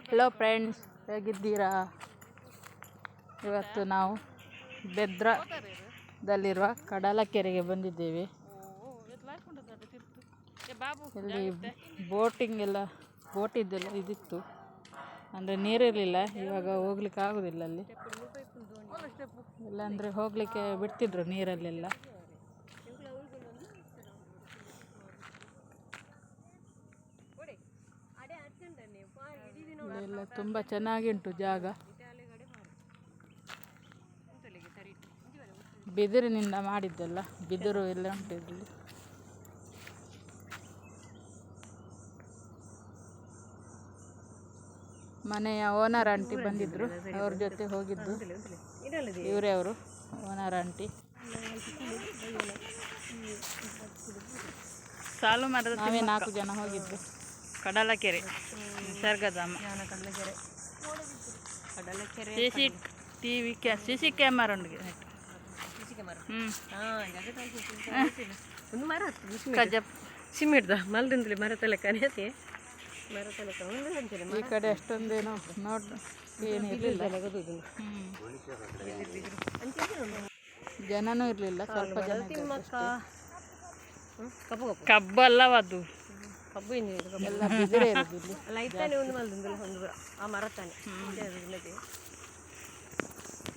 Hello friends, ಹೇಗಿದ್ದೀರಾ? ಇವತ್ತು ನಾವು ಬೆದ್ರದಲ್ಲಿರುವ ಕಡಲಕೆರೆಗೆ ಬಂದಿದ್ದೇವೆ. ಇಲ್ಲಿ ಬೋಟಿದ್ದೆಲ್ಲ ಇದಿತ್ತು, ಅಂದರೆ ನೀರಿರಲಿಲ್ಲ. ಇವಾಗ ಹೋಗ್ಲಿಕ್ಕೆ ಆಗೋದಿಲ್ಲ ಅಲ್ಲಿ, ಇಲ್ಲಾಂದರೆ ಹೋಗಲಿಕ್ಕೆ ಬಿಡ್ತಿದ್ರು ನೀರಲ್ಲೆಲ್ಲ. ಇಲ್ಲೆಲ್ಲ ತುಂಬ ಚೆನ್ನಾಗಿ ಉಂಟು ಜಾಗ. ಬಿದಿರಿನಿಂದ ಮಾಡಿದ್ದೆಲ್ಲ, ಬಿದಿರು ಎಲ್ಲ ಉಂಟು ಇಲ್ಲಿ. ಮನೆಯ ಓನರ್ ಆಂಟಿ ಬಂದಿದ್ರು, ಅವ್ರ ಜೊತೆ ಹೋಗಿದ್ದು. ಇವರೇ ಅವರು ಓನರ್ ಆಂಟಿ. ನಾವೇ 4 ಜನ ಹೋಗಿದ್ದು. ಕಡಲಕೆರೆ ನಿಸರ್ಗಧಾಮ. CC ಕ್ಯಾಮರಾ ಉಂಟು. ಸಿಮ್ಮಿಡ್ದ ಮಲ್ದಿಂದಲೇ ಮರ ತಲೆ ಕನೆಯತೆ ಮರ ತಲೆ ಈ ಕಡೆ ಅಷ್ಟೊಂದೇನೋ ಏನಿರಲಿಲ್ಲ, ಜನನೂ ಇರಲಿಲ್ಲ, ಸ್ವಲ್ಪ ಜನ. ಕಬ್ಬಲ್ಲವದು, ಕಬ್ಬು ಎಲ್ಲ ಬಿದಿರೇ ಇರೋದು ಇಲ್ಲಿ. ಅಲ್ಲ ಇತ್ತಾನೆ ಒಂದು ಮಲ್ದಿಂದಲೇ ಒಂದು ಆ ಮರ ತಾನೆ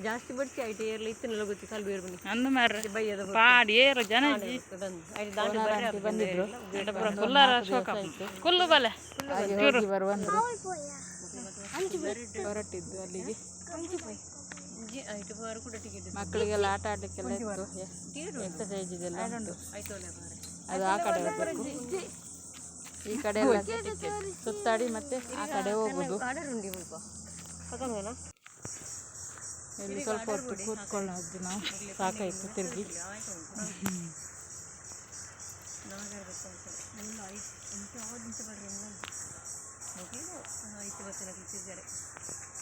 ಜಾಸ್ತಿ ಬಡ್ಸಿ ಐಟಿ ಏರ್ಲ ಇತ್ತನೆಲ್ಲ ಗೊತ್ತಿ ಕಲ್ಲು ಬೇರು ಬನ್ನಿ ಅಂದು ಮಾರ ಬೈಯದ ಪಾಡಿ ಏರು ಜನ ಬಂದಿದ್ರು. ಕುಲ್ಲು ಬಲೆ ಹೊರಟಿದ್ದು ಅಲ್ಲಿಗೆ. ಮಕ್ಕಳಿಗೆಲ್ಲ ಆಟ ಆಡ್ಲಿಕ್ಕೆಲ್ಲ ಇತ್ತು, ಎಕ್ಸಸೈಜ್ ಇದೆಲ್ಲ ಉಂಟು. ಅದು ಆ ಕಡೆ ಹೋಗ್ಬೇಕು, ಈ ಕಡೆ ಎಲ್ಲ ಸುತ್ತಾಡಿ ಮತ್ತೆ ಆ ಕಡೆ ಹೋಗುದು. ಇಲ್ಲಿ ಸ್ವಲ್ಪ ಹೊತ್ತು ಕೂತ್ಕೊಳ್ಳೋದು ನಾವು, ಸಾಕಾಯ್ತು ತಿರುಗಿ.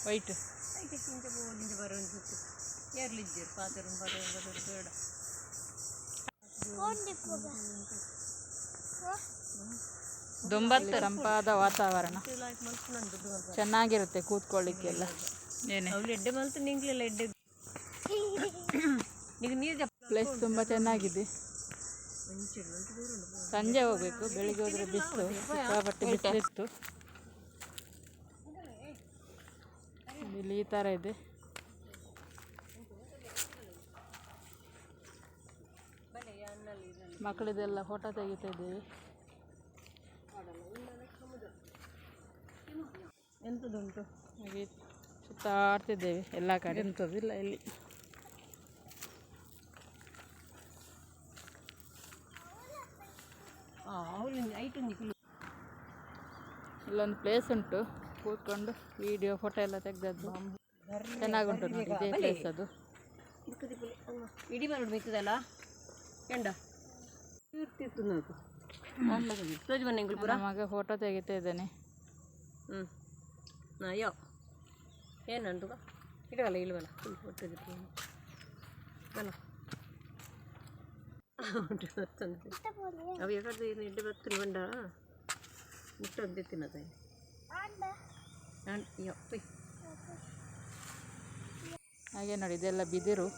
ವೈಟ್ ದೊಂಬತ್ತು ತಂಪಾದ ವಾತಾವರಣ, ಚೆನ್ನಾಗಿರುತ್ತೆ ಕೂತ್ಕೊಳ್ಳಿಕ್ಕೆಲ್ಲ. ಪ್ಲೇಸ್ ತುಂಬ ಚೆನ್ನಾಗಿದೆ. ಸಂಜೆ ಹೋಗ್ಬೇಕು, ಬೆಳಿಗ್ಗೆ ಹೋದ್ರೆ ಬಿಸಿಲು, ಸಿಕ್ಕಾಪಟ್ಟೆ ಬಿಸಿಲಿತ್ತು. ಇಲ್ಲಿ ಈ ಥರ ಇದೆ. ಮಕ್ಕಳಿದೆಲ್ಲ ಫೋಟೋ ತೆಗಿತಾ ಇದ್ದೇವೆ. ಎಂಥದ್ದುಂಟು ಹಾಗೆ ಸುತ್ತಾಡ್ತಿದ್ದೇವೆ ಎಲ್ಲ ಕಡೆ. ಎಂಥದ್ದಿಲ್ಲ ಇಲ್ಲಿ. ಇಲ್ಲೊಂದು ಪ್ಲೇಸ್ ಉಂಟು, ಕೂತ್ಕೊಂಡು ವಿಡಿಯೋ ಫೋಟೋ ಎಲ್ಲ ತೆಗೆದದ್ದು ಚೆನ್ನಾಗುಂಟು ನೋಡಿ. ಇದೇ ಪ್ಲೇಸ್ ಅದು. ಇಡೀ ಮಾಡಿ ಬೇಕದಲ್ಲ ಎಂಡ ಮಗ ಫೋಟೋ ತೆಗಿತಾ ಇದ್ದಾನೆ. ಅಯ್ಯೋ ಏನಂಟು ಇಡವಲ್ಲ ಇಲ್ವಲ್ಲ ಒಟ್ಟಿದ್ದು ಬಲ್ಲ ಅವು ಯಾಕಂದ್ರೆ ಏನು ಇಡ್ಡೆ ಬರ್ತೀನಿ ಬಂಡ ಮುಟ್ಟೊಂದು ತಿನ್ನದ ಅಯ್ಯೋ ಹಾಗೆ ನೋಡಿ, ಇದೆಲ್ಲ ಬಿದಿರು.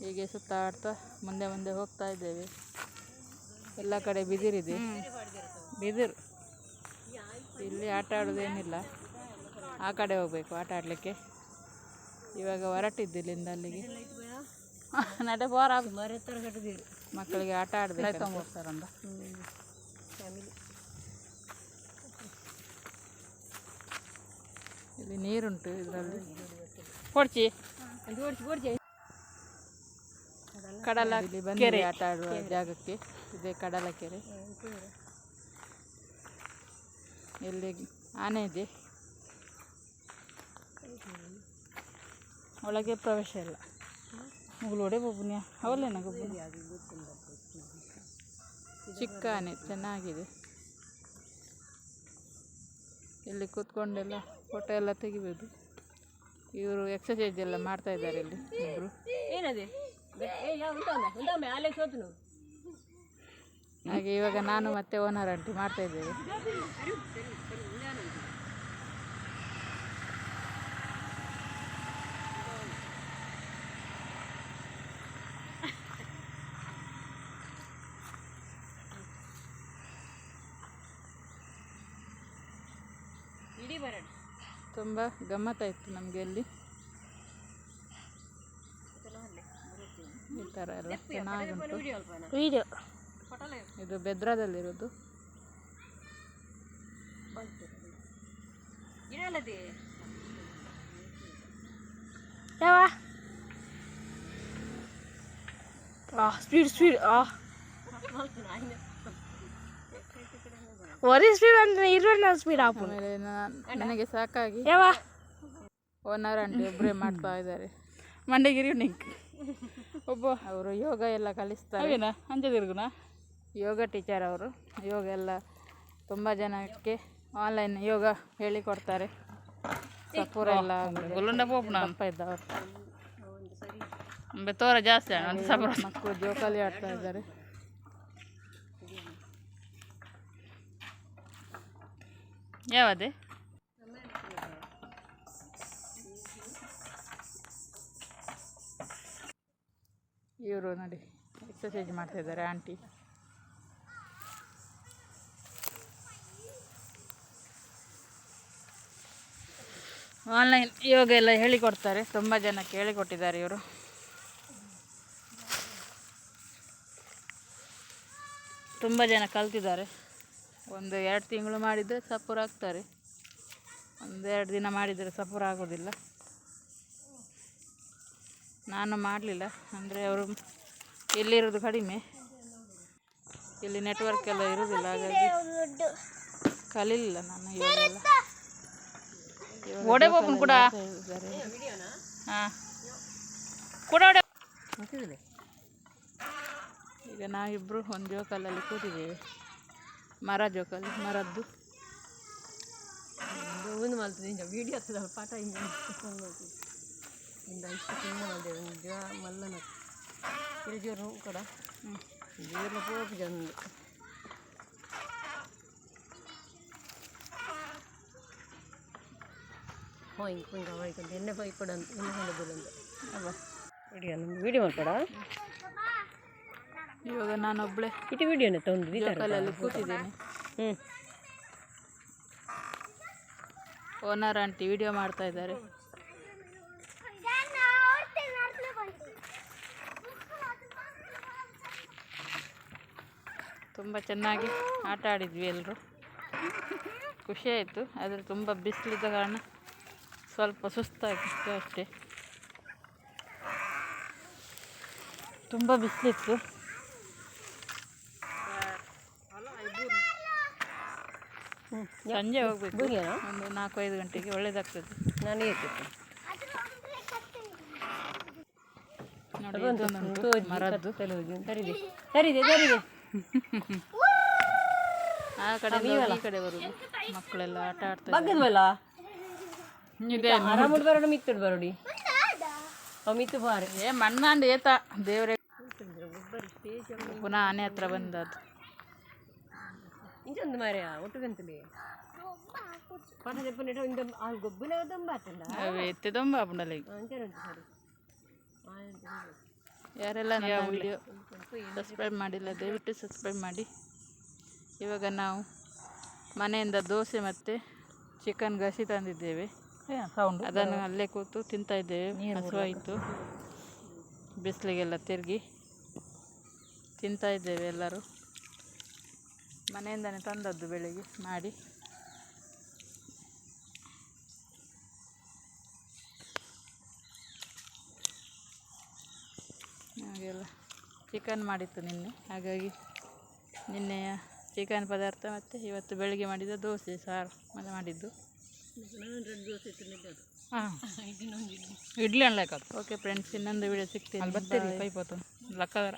ಹೀಗೆ ಸುತ್ತಾಡ್ತಾ ಮುಂದೆ ಮುಂದೆ ಹೋಗ್ತಾ ಇದ್ದೇವೆ. ಎಲ್ಲ ಕಡೆ ಬಿದಿರಿದೆ, ಬಿದಿರು. ಇಲ್ಲಿ ಆಟ ಆಡೋದೇನಿಲ್ಲ, ಆ ಕಡೆ ಹೋಗ್ಬೇಕು ಆಟ ಆಡಲಿಕ್ಕೆ. ಇವಾಗ ಹೊರಟಿದ್ದು ಇಲ್ಲಿಂದ ಅಲ್ಲಿಗೆ. ನಡೆ ಬೋರ ಮಕ್ಕಳಿಗೆ ಆಟ ಆಡಬೇಕು ಹೋಗ್ತಾರಂದ. ಇಲ್ಲಿ ನೀರುಂಟು, ಇದರಲ್ಲಿ ಕೊಡ್ಚಿ ಕಡಲಕೆರೆ ಬಂದು ಆಟ ಆಡುವ ಜಾಗಕ್ಕೆ. ಇದೆ ಕಡಲಕೆರೆ. ಇಲ್ಲಿ ಆನೆ ಇದೆ, ಒಳಗೆ ಪ್ರವೇಶ ಇಲ್ಲ. ಮುಗುಲೋಡೆ ಬೊಬ್ಬುನ್ಯಾ ಅವಲ್ಲೇನ ಗೊಬ್ಬನ ಚಿಕ್ಕ ಆನೆ, ಚೆನ್ನಾಗಿದೆ. ಇಲ್ಲಿ ಕೂತ್ಕೊಂಡೆಲ್ಲ ಫೋಟೋ ಎಲ್ಲ ತೆಗಿಬೋದು. ಇವರು ಎಕ್ಸಸೈಸ್ ಎಲ್ಲ ಮಾಡ್ತಾ ಇದ್ದಾರೆ ಇಲ್ಲಿ ಇಬ್ಬರು. ಏನದೆ ಹಾಗೆ ಇವಾಗ ನಾನು ಮತ್ತೆ ಓನರ್ ಆಂಟಿ ಮಾಡ್ತಾ ಇದ್ದೇವೆ. ತುಂಬ ಗಮ್ಮತ್ತಾಯಿತು ನಮಗೆ ಅಲ್ಲಿ. ಈ ಥರ ಎಲ್ಲ ಚೆನ್ನಾಗುಂಟು. ಇದು ಬೆದ್ರಾದಲ್ಲಿರೋದು. ಸ್ಪೀಡ್ ಒರಿ ಸ್ಪೀಡ್ ಅಂದ್ರೆ ಇರುವನ್ನ ಸ್ಪೀಡ್ ಆಪು. ಆಮೇಲೆ ನನಗೆ ಸಾಕಾಗಿ ಓನರ್ ಆಂಟಿ ಒಬ್ಬರೇ ಮಾಡ್ತಾ ಇದ್ದಾರೆ. ಮಂಡಗಿರಿ ನಿಂಕ್ ಒಬ್ಬ ಅವರು ಯೋಗ ಎಲ್ಲ ಕಲಿಸ್ತಾರೆ. ಅಂಜದಿರ್ಗುನ ಯೋಗ ಟೀಚರ್ ಅವರು. ಯೋಗ ಎಲ್ಲ ತುಂಬ ಜನಕ್ಕೆ ಆನ್ಲೈನ್ ಯೋಗ ಹೇಳಿಕೊಡ್ತಾರೆ. ಸಪೂರ ಎಲ್ಲ ಗುಲ್ಲುಂಡ ಪೋಪುನ ದಪ್ಪ ಇದ್ದವರು. ತೋರ ಜಾಸ್ತಿ ಒಂದು ಸಪೂರ ಮಕ್ಕಳು ಜೋಕಾಲಿ ಆಡ್ತಾ ಇದ್ದಾರೆ. ಯಾವದೇ ಇವರು ನೋಡಿ ಎಕ್ಸಸೈಸ್ ಮಾಡ್ತಾ ಇದ್ದಾರೆ ಆಂಟಿ. ಆನ್ಲೈನ್ ಯೋಗ ಎಲ್ಲ ಹೇಳಿಕೊಡ್ತಾರೆ. ತುಂಬ ಜನಕ್ಕೆ ಹೇಳಿಕೊಟ್ಟಿದ್ದಾರೆ ಇವರು. ತುಂಬ ಜನ ಕಲ್ತಿದ್ದಾರೆ. 1-2 ತಿಂಗಳು ಮಾಡಿದರೆ ಸಪೂರ ಆಗ್ತಾರೆ. 1-2 ದಿನ ಮಾಡಿದರೆ ಸಪೂರ ಆಗೋದಿಲ್ಲ. ನಾನು ಮಾಡಲಿಲ್ಲ ಅಂದರೆ ಅವರು ಇಲ್ಲಿರೋದು ಕಡಿಮೆ, ಇಲ್ಲಿ ನೆಟ್ವರ್ಕ್ ಎಲ್ಲ ಇರೋದಿಲ್ಲ, ಹಾಗಾಗಿ ಕಲೀಲಿಲ್ಲ ನಾನು ಯೋಗ ಎಲ್ಲ. ಓಡೆ ಹೋಗ್ನು ಕೂಡ ಹಾಂ ಕೂಡ ಈಗ ನಾವಿಬ್ಬರು ಒಂದು ಜೋಕಾಲಲ್ಲಿ ಕೂತಿದ್ದೇವೆ. ಜೋಕಾಲಿ ಮರದ್ದು. ಒಂದು ಮಾಡ್ತದೆ ವೀಡಿಯೋ ಆಗ್ತದೆ ಪಾಠ ಹಿಂಗೆ ಒಂದು ಇಷ್ಟು ತಿಂಗಳು ಮಾಡಿದೆ. ಒಂದು ಮಲ್ಲನ ಇಳಿಜೋರು ಕೂಡ ಜೀವನ ಪೋಪು ಜನ ಹಿಂಗೆ ಅವಳಿಗೆ ಎಣ್ಣೆ ಕೊಡ ಅಂತ ಎಣ್ಣೆ ಹೊಂದಿಲ್ಲ ಅಂತ ಅವ ವಿಡಿಯೋ ನಮ್ಗೆ ವೀಡಿಯೋ ಮಾಡ್ಕೊಡ. ಇವಾಗ ನಾನೊಬ್ಬಳೇ ಇಟ್ಟು ವೀಡಿಯೋನೇ ತೊಗೊಂಡು ಜೋಕಾಲಲ್ಲಿ ಕೂತಿದ್ದೇನೆ. ಓನರ್ ಆಂಟಿ ವಿಡಿಯೋ ಮಾಡ್ತಾ ಇದ್ದಾರೆ. ತುಂಬ ಚೆನ್ನಾಗಿ ಆಟ ಆಡಿದ್ವಿ ಎಲ್ಲರೂ. ಖುಷಿ ಆಯಿತು. ಆದರೆ ತುಂಬ ಬಿಸಿಲಿದ್ದ ಕಾರಣ ಸ್ವಲ್ಪ ಸುಸ್ತಾಗಿತ್ತು ಅಷ್ಟೇ. ತುಂಬ ಬಿಸಿಲಿತ್ತು. ಸಂಜೆ ಹೋಗ್ಬೇಕು, ಒಂದು 4-5 ಗಂಟೆಗೆ ಒಳ್ಳೇದಾಗ್ತದೆ. ನಾನು ನೋಡಿ ಮರದ್ದು. ತರಿದೆ ಆ ಕಡೆ ಈ ಕಡೆ ಬರುದು ಮಕ್ಕಳೆಲ್ಲ ಆಟ ಆಡ್ತಾರೆ. ಆರಾಮುಡ್ ಬರೋಣ ಮಿತ್ತುಡು ಬರೋಡಿ ಮಿತ್ತು ಬಾರಿ ಮಣ್ಣಾಂಡು ಏತ ದೇವರೇ. ಪುನಃ ಆನೆ ಹತ್ರ ಬಂದದ್ದು. ಇಂಚೊಂದು ಮಾರ್ಯ ಒಟ್ಟುಗಂತಲೇ ಪಾಠ చెప్పినట్టు ఇంత ఆ గొబ్బులే దంబాటಲ್ಲ ಎತ್ತೆ ದಂಬಾಪುಂಡಲ್ಲ. ಯಾರೆಲ್ಲ ನನ್ನ ವಿಡಿಯೋ ಸಬ್ಸ್ಕ್ರೈಬ್ ಮಾಡಿಲ್ಲ ದಯವಿಟ್ಟು ಸಬ್ಸ್ಕ್ರೈಬ್ ಮಾಡಿ. ಇವಾಗ ನಾವು ಮನೆಯಿಂದ ದೋಸೆ ಮತ್ತು ಚಿಕನ್ ಗಸಿ ತಂದಿದ್ದೇವೆ. ಅದನ್ನು ಅಲ್ಲೇ ಕೂತು ತಿಂತಾ ಇದ್ದೇವೆ. ಹಸುವಾಯಿತು, ಬಿಸಿಲಿಗೆಲ್ಲ ತಿರುಗಿ ತಿಂತಾ ಇದ್ದೇವೆ ಎಲ್ಲರೂ. ಮನೆಯಿಂದನೇ ತಂದದ್ದು ಬೆಳಿಗ್ಗೆ ಮಾಡಿ. ಹಾಗೆಲ್ಲ ಚಿಕನ್ ಮಾಡಿತ್ತು ನಿನ್ನೆ, ಹಾಗಾಗಿ ನಿನ್ನೆಯ ಚಿಕನ್ ಪದಾರ್ಥ ಮತ್ತು ಇವತ್ತು ಬೆಳಿಗ್ಗೆ ಮಾಡಿದ ದೋಸೆ ಸಾರು ಮಾಡಿದ್ದು. ಇಡ್ಲಿ ಅನ್ಲಾಕ. ಓಕೆ ಫ್ರೆಂಡ್ಸ್, ಇನ್ನೊಂದು ವಿಡಿಯೋ ಸಿಗ್ತೀನಿ. ಅಲ್ಲಿ ಬರ್ತೀರಿ ಕೈಪೋತು ಲಕ್ಕದರ.